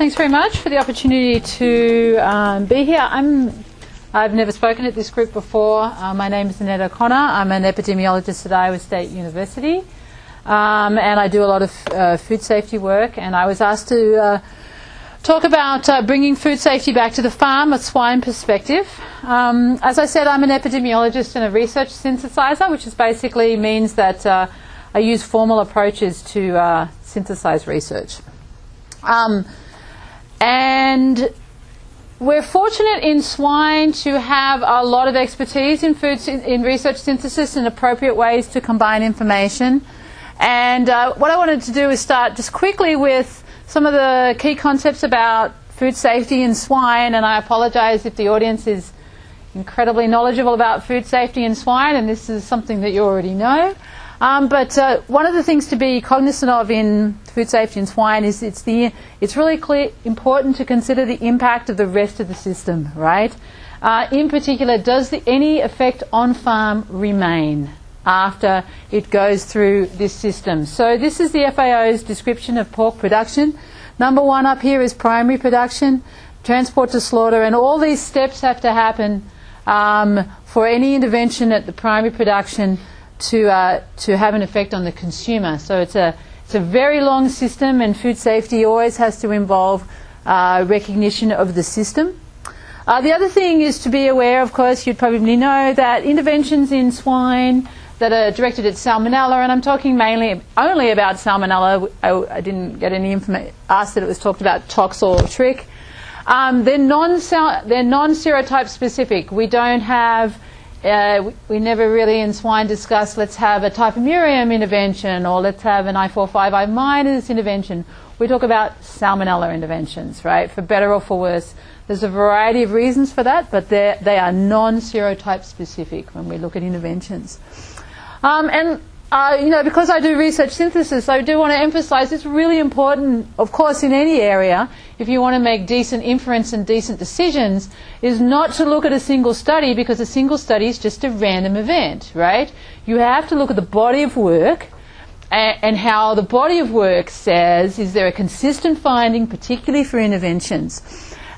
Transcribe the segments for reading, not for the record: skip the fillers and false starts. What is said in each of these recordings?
Thanks very much for the opportunity to be here. I've never spoken at this group before. My name is Annette M. I'm an epidemiologist at Iowa State University, and I do a lot of food safety work. And I was asked to talk about bringing food safety back to the farm, a swine perspective. As I said, I'm an epidemiologist and a research synthesizer, which is basically means that I use formal approaches to synthesize research. And we're fortunate in swine to have a lot of expertise in research synthesis and appropriate ways to combine information. And what I wanted to do is start just quickly with some of the key concepts about food safety in swine. And I apologize if the audience is incredibly knowledgeable about food safety in swine, and this is something that you already know. But one of the things to be cognizant of in food safety in swine is it's really important to consider the impact of the rest of the system, right? In particular, does any effect on farm remain after it goes through this system? So this is the FAO's description of pork production. Number one up here is primary production, transport to slaughter, and all these steps have to happen for any intervention at the primary production to have an effect on the consumer. So it's a very long system, and food safety always has to involve recognition of the system. The other thing is to be aware, of course, you'd probably know that interventions in swine that are directed at Salmonella, and I'm talking mainly only about Salmonella. I didn't get any information asked that it was talked about tox or trick. They're non-serotype specific. We don't have we never really in swine discuss let's have a typhimurium intervention or let's have an I455 minus intervention. We talk about Salmonella interventions, right? For better or for worse. There's a variety of reasons for that, but they are non-serotype specific when we look at interventions. Because I do research synthesis, I do want to emphasize it's really important, of course, in any area, if you want to make decent inference and decent decisions, is not to look at a single study, because a single study is just a random event, right? You have to look at the body of work and how the body of work says, is there a consistent finding, particularly for interventions?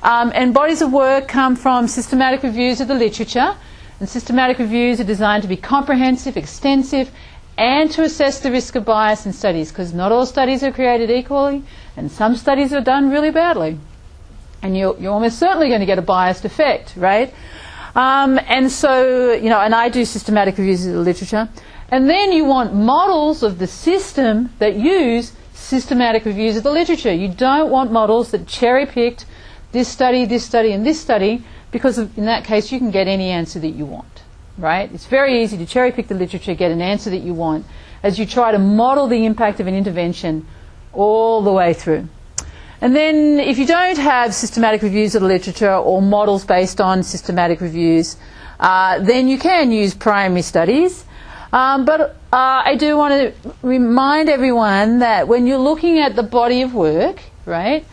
And bodies of work come from systematic reviews of the literature, and systematic reviews are designed to be comprehensive, extensive, and to assess the risk of bias in studies, because not all studies are created equally, and some studies are done really badly. And you're almost certainly going to get a biased effect, right? And so, and I do systematic reviews of the literature. And then you want models of the system that use systematic reviews of the literature. You don't want models that cherry-picked this study, and this study, because in that case you can get any answer that you want. Right? It's very easy to cherry-pick the literature, get an answer that you want, as you try to model the impact of an intervention all the way through. And then if you don't have systematic reviews of the literature or models based on systematic reviews, then you can use primary studies. But I do want to remind everyone that when you're looking at the body of work, right,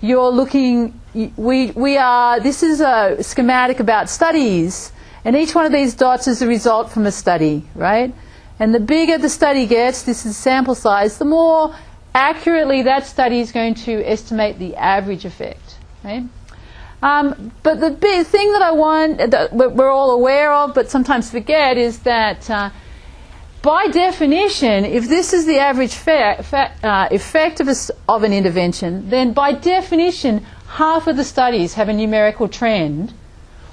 you're looking, this is a schematic about studies. And each one of these dots is a result from a study, right? And the bigger the study gets, this is sample size, the more accurately that study is going to estimate the average effect, right? But the big thing that we're all aware of, but sometimes forget, is that by definition, if this is the average effect of an intervention, then by definition, half of the studies have a numerical trend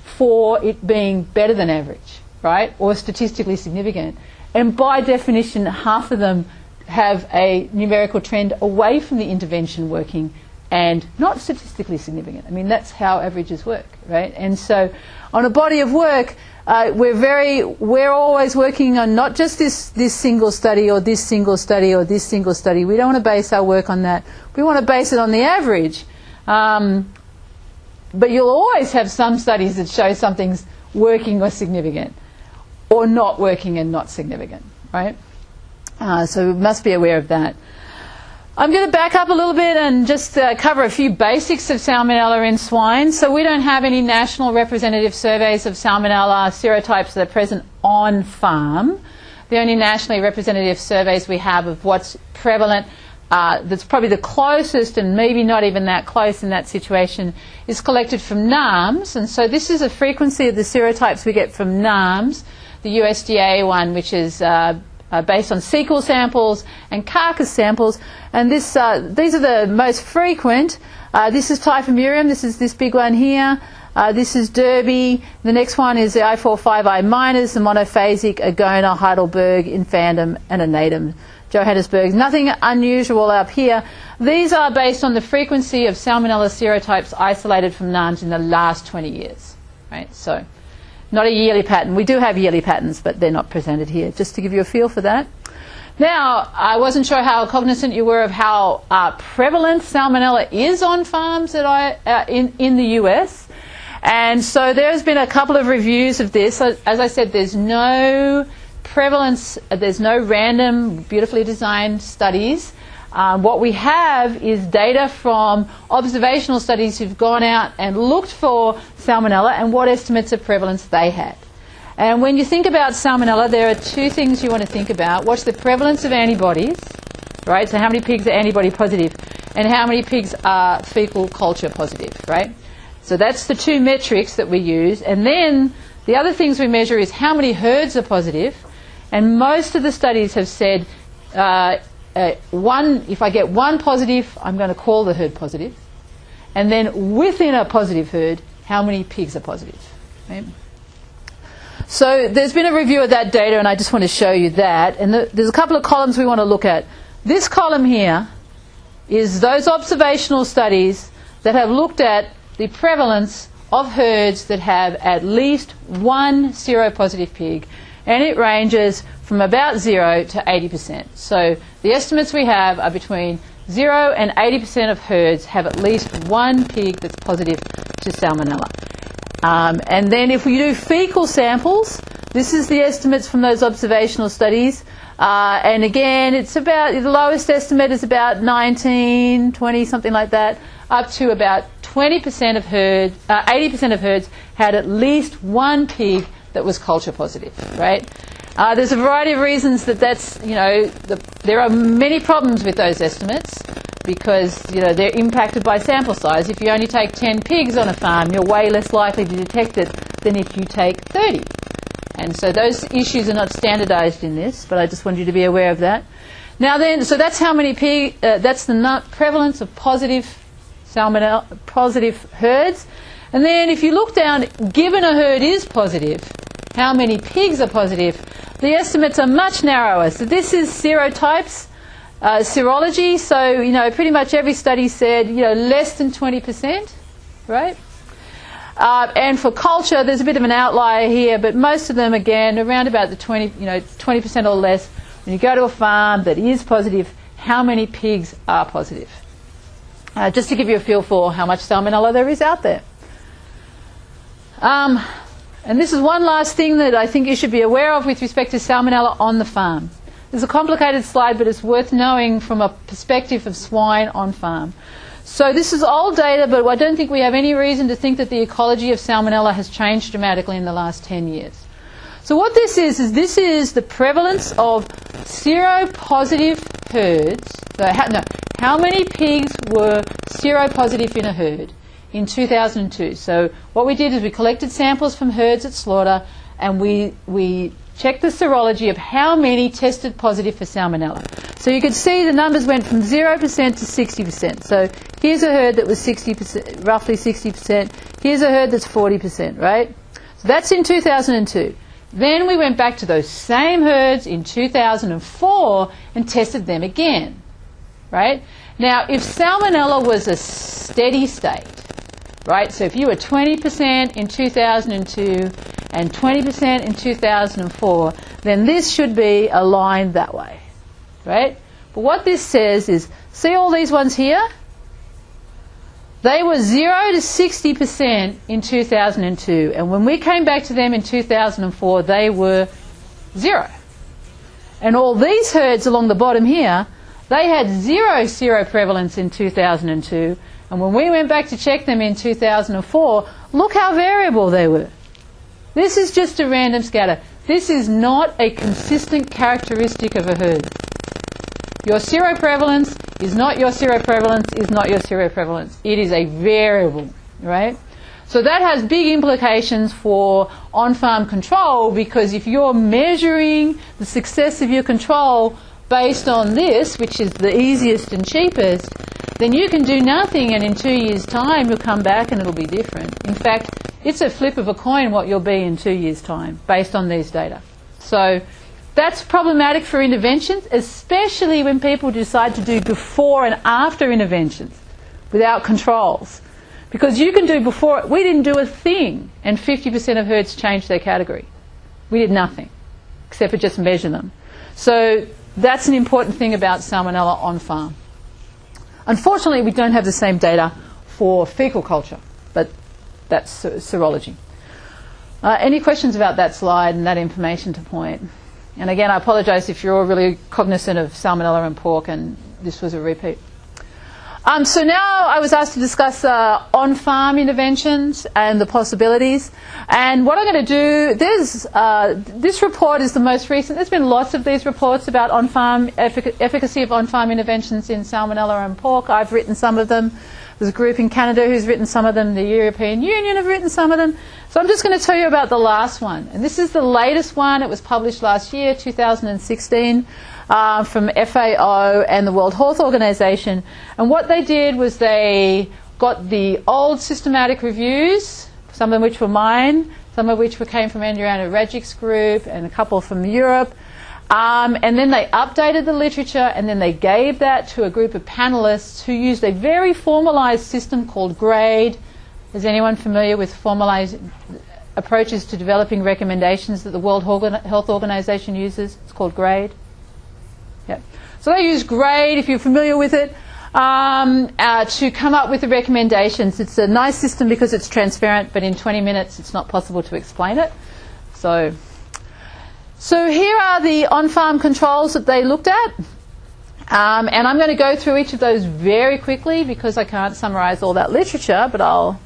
for it being better than average, right, or statistically significant. And by definition, half of them have a numerical trend away from the intervention working and not statistically significant. I mean, that's how averages work, right? And so on a body of work, we're always working on not just this single study or this single study or this single study. We don't want to base our work on that. We want to base it on the average. But you'll always have some studies that show something's working or significant, or not working and not significant, right? So we must be aware of that. I'm going to back up a little bit and just cover a few basics of Salmonella in swine. So we don't have any national representative surveys of Salmonella serotypes that are present on farm. The only nationally representative surveys we have of what's prevalent that's probably the closest, and maybe not even that close in that situation, is collected from NAMs. And so this is a frequency of the serotypes we get from NAMs, the USDA one, which is based on sequel samples and carcass samples. And these are the most frequent. This is typhimurium. This is this big one here. This is Derby. The next one is the I45I minors, the monophasic, Agona, Heidelberg, Infandum, and Annatum, Johannesburg. Nothing unusual up here. These are based on the frequency of Salmonella serotypes isolated from NAMs in the last 20 years. Right? So, not a yearly pattern. We do have yearly patterns, but they're not presented here, just to give you a feel for that. Now, I wasn't sure how cognizant you were of how prevalent Salmonella is on farms in the US. And so there's been a couple of reviews of this. As I said, there's no prevalence, there's no random, beautifully designed studies. What we have is data from observational studies who've gone out and looked for Salmonella and what estimates of prevalence they had. And when you think about Salmonella, there are two things you want to think about. What's the prevalence of antibodies, right? So how many pigs are antibody positive, and how many pigs are fecal culture positive, right? So that's the two metrics that we use. And then the other things we measure is how many herds are positive. And most of the studies have said, if I get one positive, I'm going to call the herd positive. And then within a positive herd, how many pigs are positive, right? So there's been a review of that data, and I just want to show you that. And there's a couple of columns we want to look at. This column here is those observational studies that have looked at the prevalence of herds that have at least one seropositive pig, and it ranges from about 0 to 80%. So the estimates we have are between 0 and 80% of herds have at least one pig that's positive to Salmonella. And then if we do fecal samples, this is the estimates from those observational studies. And again, it's about, the lowest estimate is about 19, 20, something like that, up to about 20% of herds, 80% of herds had at least one pig that was culture positive, right? There's a variety of reasons that's, there are many problems with those estimates because, they're impacted by sample size. If you only take 10 pigs on a farm, you're way less likely to detect it than if you take 30. And so those issues are not standardized in this, but I just wanted you to be aware of that. Now then, so that's how many that's the prevalence of positive Salmonella, positive herds. And then if you look down, given a herd is positive, how many pigs are positive? The estimates are much narrower. So this is serotypes, serology. So, pretty much every study said, less than 20%, right? And for culture, there's a bit of an outlier here, but most of them, again, around about the 20% or less. When you go to a farm that is positive, how many pigs are positive? Just to give you a feel for how much Salmonella there is out there. And this is one last thing that I think you should be aware of with respect to Salmonella on the farm. It's a complicated slide, but it's worth knowing from a perspective of swine on farm. So this is old data, but I don't think we have any reason to think that the ecology of Salmonella has changed dramatically in the last 10 years. So what this is this is the prevalence of seropositive herds. How many pigs were seropositive in a herd in 2002? So what we did is we collected samples from herds at slaughter, and we checked the serology of how many tested positive for Salmonella. So you could see the numbers went from 0% to 60%. So here's a herd that was 60%, roughly 60%. Here's a herd that's 40%, right? So that's in 2002. Then we went back to those same herds in 2004 and tested them again, right? Now, if Salmonella was a steady state, right? So if you were 20% in 2002 and 20% in 2004, then this should be aligned that way, right? But what this says is, see all these ones here? They were 0 to 60% in 2002, and when we came back to them in 2004, they were 0. And all these herds along the bottom here, they had 0 seroprevalence in 2002, and when we went back to check them in 2004, look how variable they were. This is just a random scatter. This is not a consistent characteristic of a herd. Your seroprevalence is not your seroprevalence, is not your seroprevalence. It is a variable, right? So that has big implications for on-farm control, because if you're measuring the success of your control based on this, which is the easiest and cheapest, then you can do nothing, and in 2 years' time you'll come back and it'll be different. In fact, it's a flip of a coin what you'll be in 2 years' time based on these data. So that's problematic for interventions, especially when people decide to do before and after interventions without controls. Because you can do before, we didn't do a thing, and 50% of herds changed their category. We did nothing, except for just measure them. So that's an important thing about Salmonella on farm. Unfortunately, we don't have the same data for fecal culture, but that's serology. Any questions about that slide and that information to point? And again, I apologise if you're all really cognizant of Salmonella and pork and this was a repeat. So now I was asked to discuss on-farm interventions and the possibilities. And what I'm going to do, this report is the most recent. There's been lots of these reports about on-farm efficacy of on-farm interventions in Salmonella and pork. I've written some of them. There's a group in Canada who's written some of them. The European Union have written some of them. So I'm just going to tell you about the last one. And this is the latest one. It was published last year, 2016. From FAO and the World Health Organization. And what they did was they got the old systematic reviews, some of which were mine, some of which came from Andriana Rajic's group, and a couple from Europe. And then they updated the literature, and then they gave that to a group of panelists who used a very formalized system called GRADE. Is anyone familiar with formalized approaches to developing recommendations that the World Health Organization uses? It's called GRADE. Yeah. So they use GRADE, if you're familiar with it, to come up with the recommendations. It's a nice system because it's transparent, but in 20 minutes it's not possible to explain it. So here are the on-farm controls that they looked at. And I'm going to go through each of those very quickly because I can't summarize all that literature, but I'll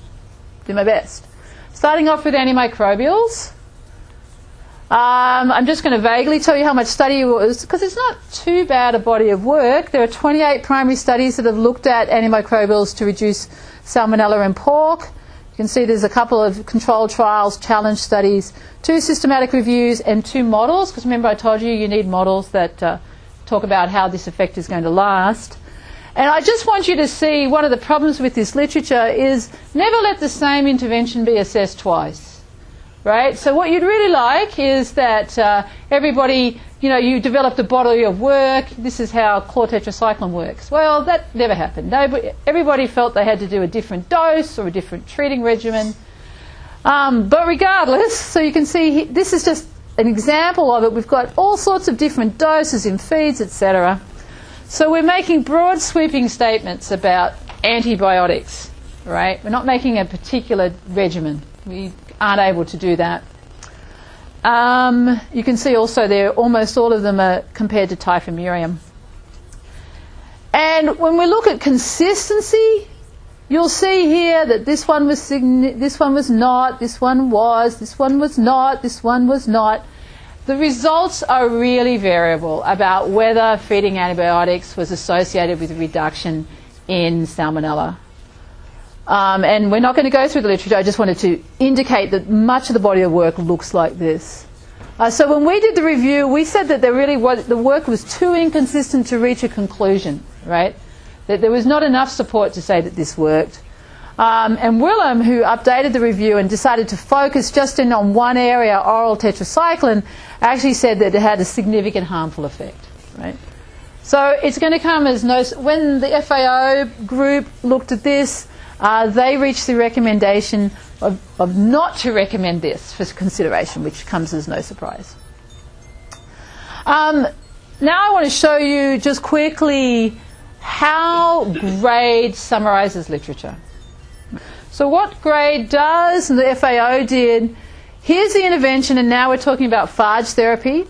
do my best. Starting off with antimicrobials. I'm just going to vaguely tell you how much study it was, because it's not too bad a body of work. There are 28 primary studies that have looked at antimicrobials to reduce Salmonella in pork. You can see there's a couple of controlled trials, challenge studies, 2 systematic reviews, and 2 models, because remember I told you need models that talk about how this effect is going to last. And I just want you to see one of the problems with this literature is never let the same intervention be assessed twice. Right? So what you'd really like is that everybody, you developed a body of work. This is how chlortetracycline works. Well, that never happened. Everybody felt they had to do a different dose or a different treating regimen. But regardless, so you can see this is just an example of it. We've got all sorts of different doses in feeds, etc. So we're making broad sweeping statements about antibiotics. Right? We're not making a particular regimen. We aren't able to do that. You can see also there almost all of them are compared to typhimurium. And when we look at consistency, you'll see here that this one was not, this one was, this one was not, this one was not. The results are really variable about whether feeding antibiotics was associated with a reduction in Salmonella. And we're not going to go through the literature. I just wanted to indicate that much of the body of work looks like this. So when we did the review, we said that the work was too inconsistent to reach a conclusion, right? That there was not enough support to say that this worked. And Willem, who updated the review and decided to focus just in on one area, oral tetracycline, actually said that it had a significant harmful effect, right? So it's going to come as when the FAO group looked at this, they reached the recommendation of not to recommend this for consideration, which comes as no surprise. Now I want to show you just quickly how GRADE summarizes literature. So what GRADE does, and the FAO did, here's the intervention, and now we're talking about phage therapy.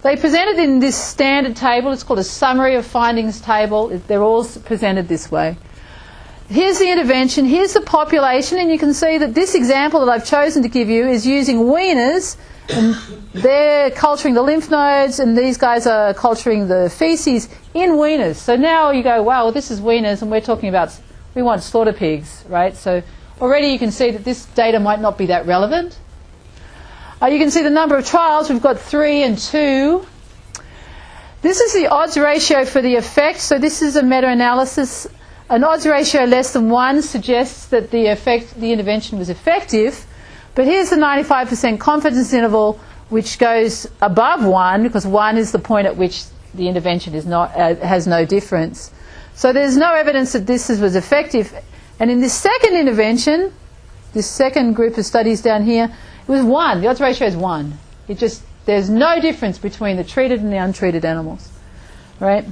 They presented in this standard table. It's called a summary of findings table. They're all presented this way. here's the intervention, here's the population, and you can see that this example that I've chosen to give you is using weaners, and they're culturing the lymph nodes, and these guys are culturing the feces in weaners. So now you go, wow, well, this is weaners, and we're talking about, we want slaughter pigs, right? So already you can see that this data might not be that relevant. You can see the number of trials. We've got 3 and 2. This is the odds ratio for the effect. So this is a meta-analysis. An odds ratio less than 1 suggests that the intervention was effective. But here's the 95% confidence interval, which goes above 1, because 1 is the point at which the intervention is not, has no difference. So there's no evidence that this was effective. And in this second intervention, this second group of studies down here, it was 1. The odds ratio is 1. There's no difference between the treated and the untreated animals, right?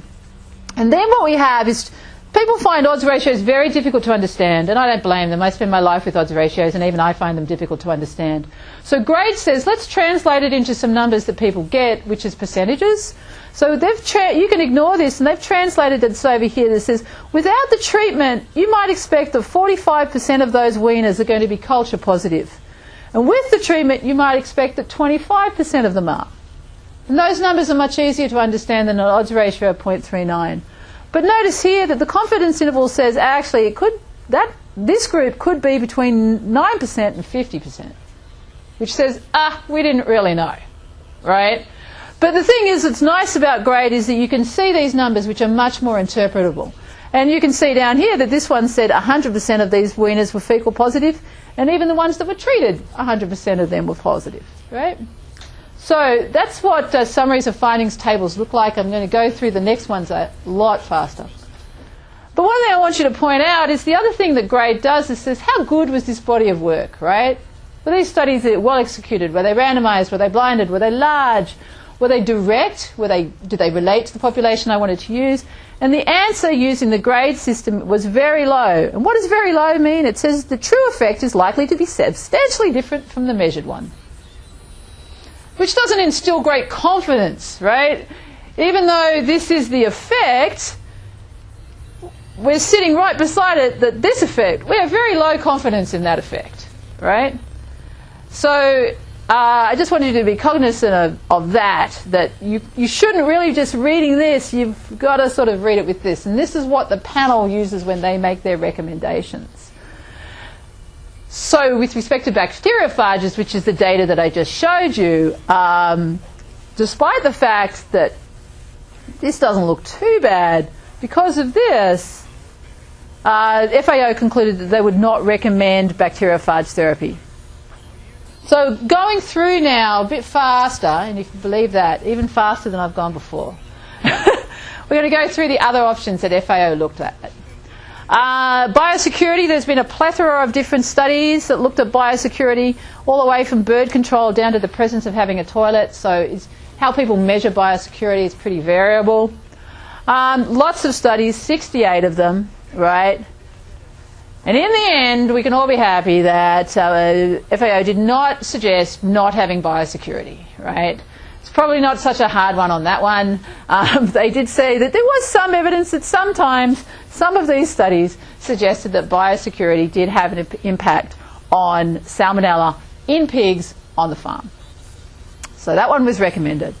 And then what we have is people find odds ratios very difficult to understand, and I don't blame them. I spend my life with odds ratios, and even I find them difficult to understand. So Grade says, let's translate it into some numbers that people get, which is percentages. So you can ignore this, and they've translated this over here that says, without the treatment, you might expect that 45% of those weaners are going to be culture positive. And with the treatment, you might expect that 25% of them are. And those numbers are much easier to understand than an odds ratio of 0.39. But notice here that the confidence interval says actually this group could be between 9% and 50%, which says, we didn't really know, right? But the thing is that's nice about Grade is that you can see these numbers which are much more interpretable. And you can see down here that this one said 100% of these weaners were fecal positive, and even the ones that were treated, 100% of them were positive, right? So that's what summaries of findings tables look like. I'm going to go through the next ones a lot faster. But one thing I want you to point out is the other thing that Grade does is says, how good was this body of work, right? Were these studies well executed? Were they randomized? Were they blinded? Were they large? Were they direct? Did they relate to the population I wanted to use? And the answer using the Grade system was very low. And what does very low mean? It says the true effect is likely to be substantially different from the measured one, which doesn't instill great confidence, right? Even though this is the effect, we're sitting right beside it that this effect, we have very low confidence in that effect, right? So I just wanted you to be cognizant of that you shouldn't really just reading this, you've got to sort of read it with this. And this is what the panel uses when they make their recommendations. So with respect to bacteriophages, which is the data that I just showed you, despite the fact that this doesn't look too bad, because of this, FAO concluded that they would not recommend bacteriophage therapy. So going through now a bit faster, and if you believe that, even faster than I've gone before, we're going to go through the other options that FAO looked at. Biosecurity, there's been a plethora of different studies that looked at biosecurity, all the way from bird control down to the presence of having a toilet. So how people measure biosecurity is pretty variable. Lots of studies, 68 of them, right? And in the end, we can all be happy that FAO did not suggest not having biosecurity, right? It's probably not such a hard one on that one. They did say that there was some evidence that sometimes some of these studies suggested that biosecurity did have an impact on Salmonella in pigs on the farm. So that one was recommended.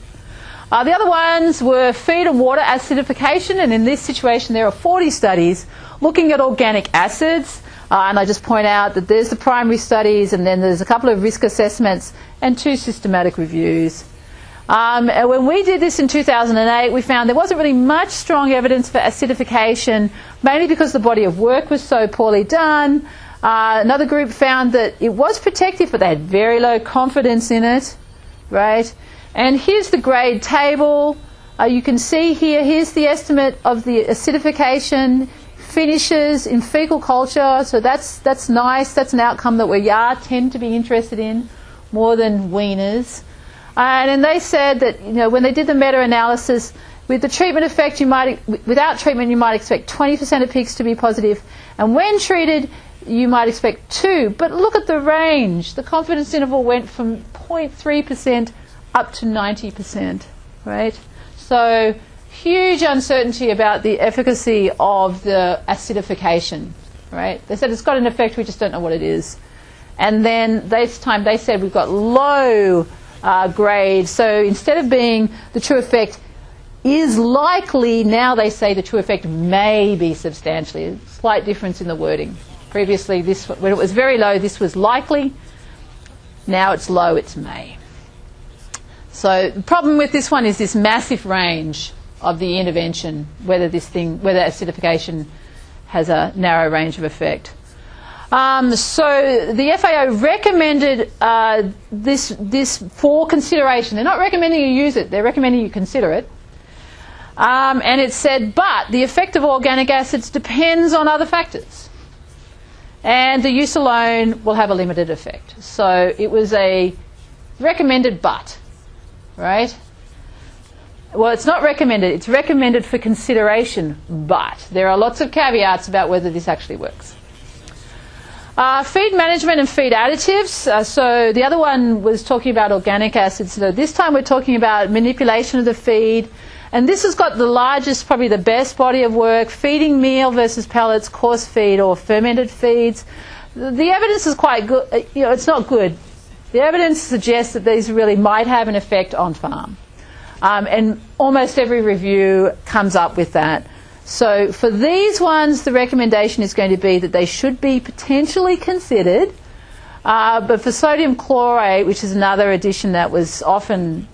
The other ones were feed and water acidification, and in this situation there are 40 studies looking at organic acids, and I just point out that there's the primary studies, and then there's a couple of risk assessments and 2 systematic reviews. And when we did this in 2008, we found there wasn't really much strong evidence for acidification, mainly because the body of work was so poorly done. Another group found that it was protective, but they had very low confidence in it, right? And here's the Grade table. You can see here's the estimate of the acidification finishes in fecal culture. So that's nice. That's an outcome that we tend to be interested in more than weaners. And then they said that when they did the meta-analysis, with the treatment effect, without treatment you might expect 20% of pigs to be positive, and when treated you might expect 2. But look at the range. The confidence interval went from 0.3% up to 90%, right? So huge uncertainty about the efficacy of the acidification, right? They said it's got an effect, we just don't know what it is. And then this time they said we've got low grade, so instead of being the true effect is likely, now they say the true effect may be substantially. A slight difference in the wording. Previously, this, when it was very low, this was likely. Now it's low, it's may. So the problem with this one is this massive range of the intervention, whether acidification has a narrow range of effect. So the FAO recommended this for consideration. They're not recommending you use it, they're recommending you consider it. And it said, but the effect of organic acids depends on other factors. And the use alone will have a limited effect. So it was a recommended but, right? Well, it's not recommended, it's recommended for consideration, but there are lots of caveats about whether this actually works. Feed management and feed additives. So the other one was talking about organic acids. So this time we're talking about manipulation of the feed. And this has got the largest, probably the best body of work, feeding meal versus pellets, coarse feed or fermented feeds. The evidence is quite good. It's not good. The evidence suggests that these really might have an effect on farm. And almost every review comes up with that. So for these ones, the recommendation is going to be that they should be potentially considered. But for sodium chlorate, which is another addition that was often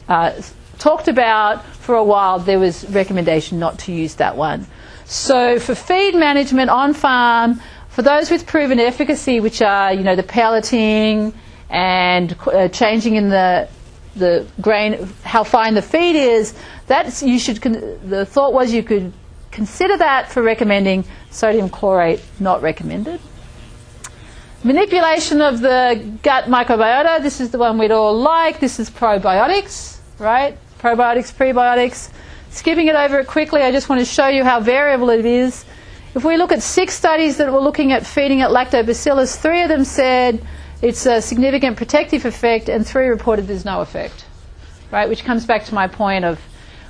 talked about for a while, there was recommendation not to use that one. So for feed management on farm, for those with proven efficacy, which are the pelleting and changing in the grain, how fine the feed is, that's the thought was you could consider that for recommending. Sodium chlorate not recommended. Manipulation of the gut microbiota. This is the one we'd all like. This is probiotics, right? Probiotics, prebiotics. Skipping it over it quickly, I just want to show you how variable it is. If we look at 6 studies that were looking at feeding at lactobacillus, 3 of them said it's a significant protective effect and 3 reported there's no effect, right? Which comes back to my point of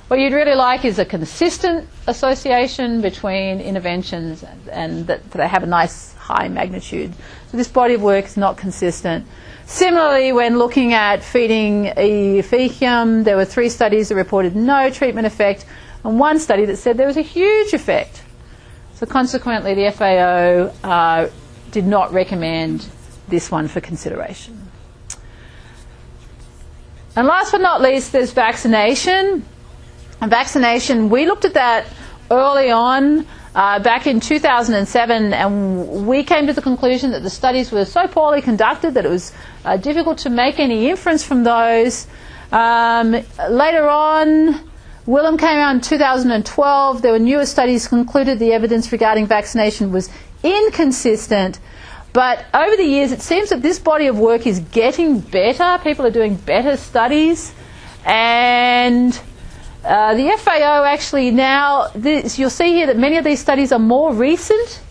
what you'd really like is a consistent association between interventions and that they have a nice high magnitude. So this body of work is not consistent. Similarly, when looking at feeding Ephecium, there were 3 studies that reported no treatment effect and 1 study that said there was a huge effect. So consequently, the FAO did not recommend this one for consideration. And last but not least, there's vaccination. And vaccination, we looked at that early on back in 2007, and we came to the conclusion that the studies were so poorly conducted that it was difficult to make any inference from those. Later on, Willem came out in 2012. There were newer studies concluded the evidence regarding vaccination was inconsistent. But over the years, it seems that this body of work is getting better. People are doing better studies. And the FAO actually now, you'll see here that many of these studies are more recent,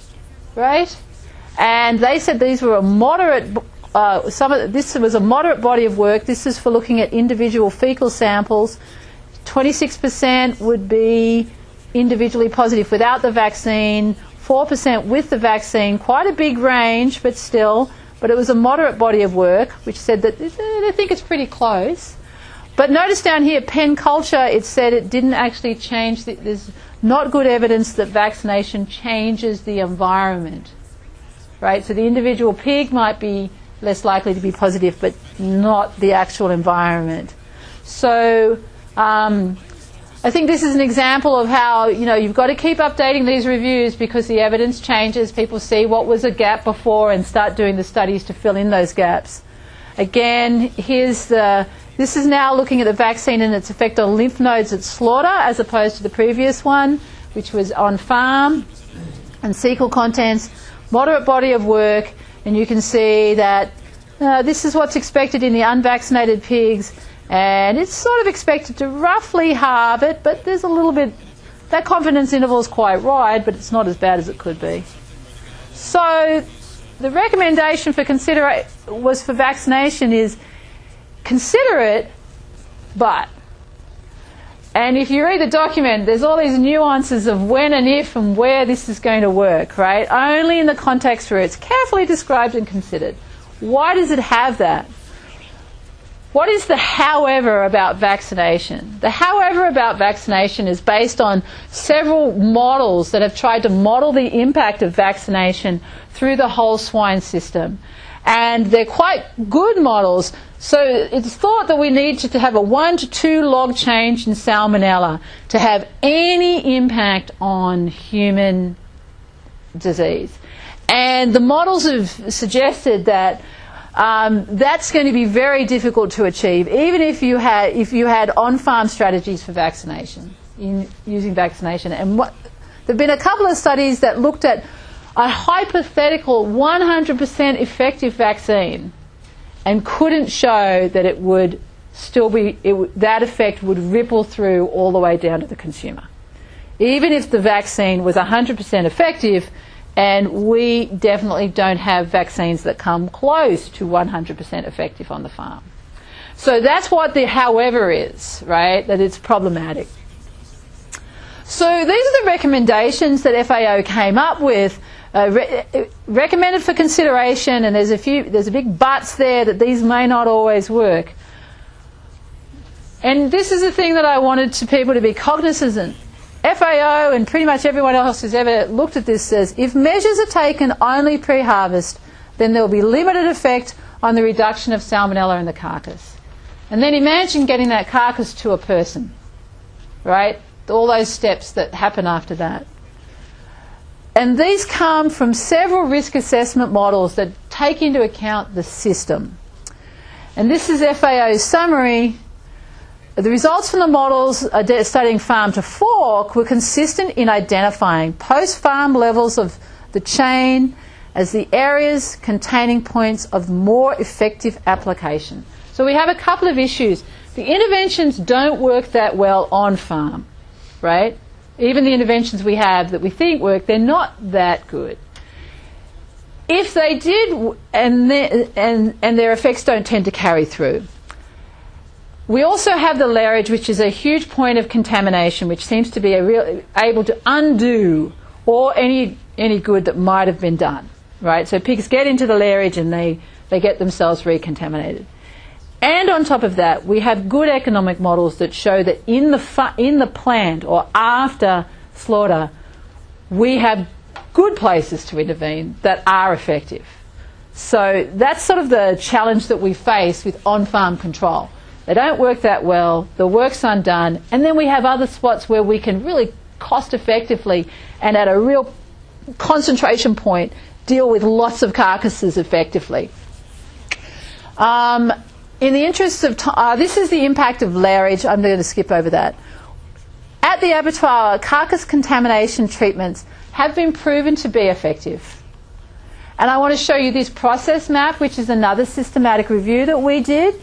right? And they said these were a moderate, this was a moderate body of work. This is for looking at individual fecal samples. 26% would be individually positive without the vaccine, 4% with the vaccine, quite a big range, but still. But it was a moderate body of work, which said that they think it's pretty close. But notice down here, pen culture, it said it didn't actually change. There's not good evidence that vaccination changes the environment, right? So the individual pig might be less likely to be positive, but not the actual environment. So I think this is an example of how, you've got to keep updating these reviews because the evidence changes. People see what was a gap before and start doing the studies to fill in those gaps. Again, this is now looking at the vaccine and its effect on lymph nodes at slaughter as opposed to the previous one, which was on farm and cecal contents. Moderate body of work, and you can see that this is what's expected in the unvaccinated pigs, and it's sort of expected to roughly halve it, but there's a little bit, that confidence interval is quite wide, but it's not as bad as it could be. So the recommendation for for vaccination is consider it, but. And if you read the document, there's all these nuances of when and if and where this is going to work, right? Only in the context where it's carefully described and considered. Why does it have that? What is the however about vaccination? The however about vaccination is based on several models that have tried to model the impact of vaccination through the whole swine system. And they're quite good models. So it's thought that we need to have a 1 to 2 log change in Salmonella to have any impact on human disease. And the models have suggested that that's going to be very difficult to achieve, even if you had on-farm strategies for vaccination, using vaccination. And there have been a couple of studies that looked at a hypothetical 100% effective vaccine and couldn't show that it would still be, that effect would ripple through all the way down to the consumer. Even if the vaccine was 100% effective, and we definitely don't have vaccines that come close to 100% effective on the farm. So that's what the however is, right? That it's problematic. So these are the recommendations that FAO came up with, recommended for consideration, and there's a big buts there that these may not always work. And this is the thing that I wanted people to be cognizant. FAO and pretty much everyone else who's ever looked at this says if measures are taken only pre-harvest, then there will be limited effect on the reduction of Salmonella in the carcass. And then imagine getting that carcass to a person, right? All those steps that happen after that. And these come from several risk assessment models that take into account the system. And this is FAO's summary. The results from the models studying farm to fork were consistent in identifying post-farm levels of the chain as the areas containing points of more effective application. So we have a couple of issues. The interventions don't work that well on farm, right? Even the interventions we have that we think work, they're not that good. If they did, and their effects don't tend to carry through. We also have the lairage, which is a huge point of contamination, which seems to be able to undo or any good that might have been done, right? So pigs get into the lairage and they get themselves recontaminated. And on top of that, we have good economic models that show that in the plant or after slaughter, we have good places to intervene that are effective. So that's sort of the challenge that we face with on-farm control. They don't work that well, the work's undone, and then we have other spots where we can really cost effectively and at a real concentration point deal with lots of carcasses effectively. In the interest of time, this is the impact of lairage. I'm going to skip over that. At the abattoir, carcass contamination treatments have been proven to be effective. And I want to show you this process map, which is another systematic review that we did.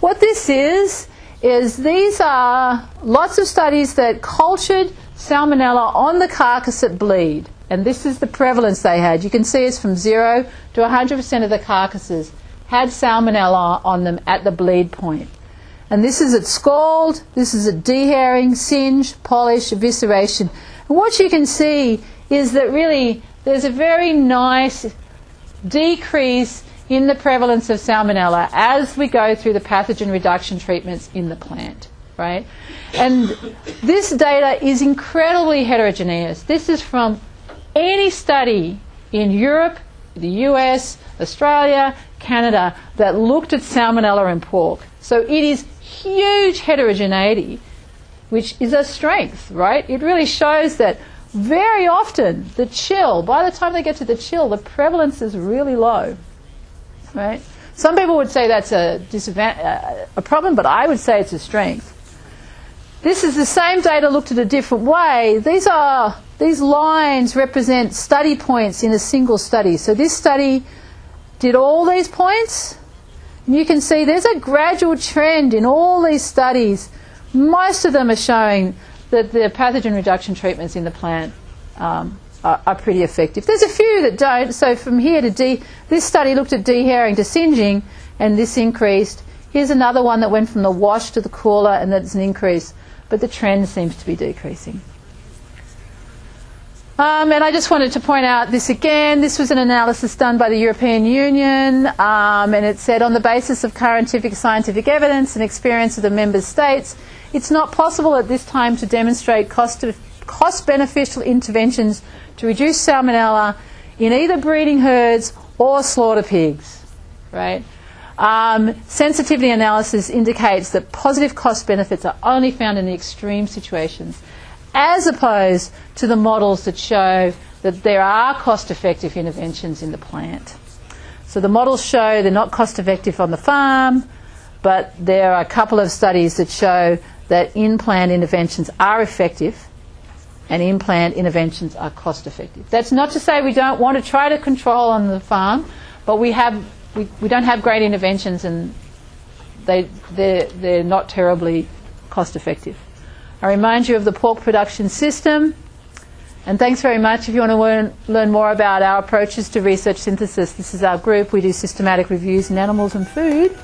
What this is these are lots of studies that cultured Salmonella on the carcass at bleed. And this is the prevalence they had. You can see it's from 0 to 100% of the carcasses had Salmonella on them at the bleed point. And this is at scald, this is at dehairing, singe, polish, evisceration. And what you can see is that really there's a very nice decrease in the prevalence of Salmonella as we go through the pathogen reduction treatments in the plant, right? And this data is incredibly heterogeneous. This is from any study in Europe, the US, Australia, Canada that looked at Salmonella in pork. So it is huge heterogeneity, which is a strength, right? It really shows that very often the chill, by the time they get to the chill, the prevalence is really low. Right? Some people would say that's a problem, but I would say it's a strength. This is the same data looked at a different way. These lines represent study points in a single study. So this study did all these points, and you can see there's a gradual trend in all these studies. Most of them are showing that the pathogen reduction treatments in the plant are pretty effective. There's a few that don't. So from here to this study looked at dehairing to singeing, and this increased. Here's another one that went from the wash to the cooler, and that's an increase but the trend seems to be decreasing. And I just wanted to point out this again. This was an analysis done by the European Union, and it said, on the basis of current scientific evidence and experience of the member states, it's not possible at this time to demonstrate cost-beneficial interventions to reduce salmonella in either breeding herds or slaughter pigs. Right? Sensitivity analysis indicates that positive cost benefits are only found in the extreme situations, as opposed to the models that show that there are cost-effective interventions in the plant. So the models show they're not cost-effective on the farm, but there are a couple of studies that show that in-plant interventions are effective and in-plant interventions are cost-effective. That's not to say we don't want to try to control on the farm, but we don't have great interventions, and they're not terribly cost-effective. I remind you of the pork production system, and thanks very much. If you want to learn more about our approaches to research synthesis, this is our group. We do systematic reviews in animals and food.